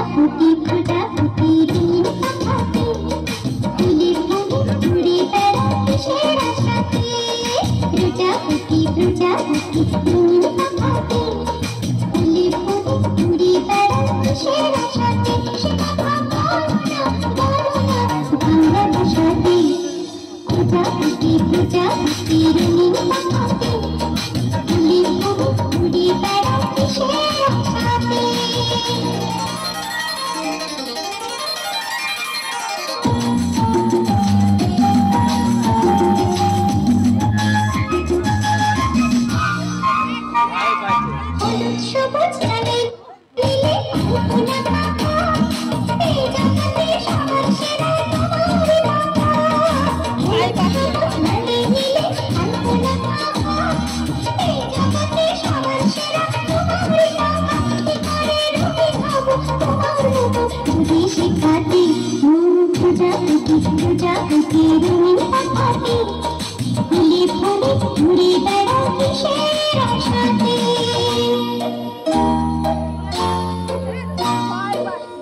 প্রজাপতি প্রজাপতি রঙিন পাখাতে ফুলের ফুলে ঘুরে বেড়ায় কিসের আশাতে প্রজাপতি প্রজাপতি রঙিন পাখাতে ফুলের ফুলে ঘুরে বেড়ায় কিসের আশাতে সে কথা বলো না বাংলা ভাষাতে প্রজাপতি প্রজাপতি রঙিন পাখাতে ফুলের ফুলে ঘুরে বেড়ায় কিসের আশাতে সবুজ গানের নীলে আলপনা মাখা এই জগতে সবার সেরা তোমারই মাখা সবুজ গানের নীলে আলপনা মাখা এই জগতে সবার সেরা তোমারই মাখা কি করে রূপে ভাবো তোমার মতো যদি শেখাতে প্রজাপতি প্রজাপতি রঙিন পাখাতে ফুলে ফুলে ঘুরে বেড়াও কিসের আশাতে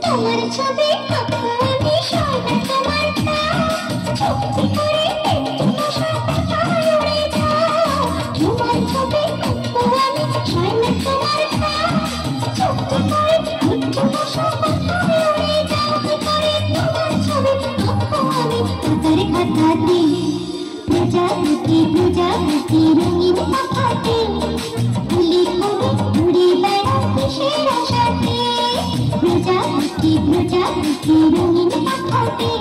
তোমার ছবি আঁকবো আমি সয়না তোমার চুক্তি করে কোথায় উড়ে যাও তোমার ছবি আঁকবো আমি সয়না তোমার চুক্তি করে কোথায় উড়ে যাও কি করে তোমার ছবি আঁকবো আমি পাতার খাতাতে প্রজাপতি প্রজাপতি রঙিন পাখাতে ফুলে ফুলে ঘুরে বেড়াও কিসের আশাতে প্রজাপতি প্রজাপতি রঙিন পাখাতে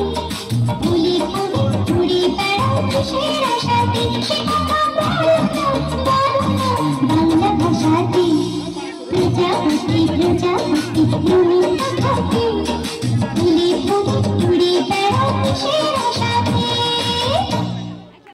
ফুলে ফুলে ঘুরে বেড়াও কিসের আশাতে সে কথা বলো না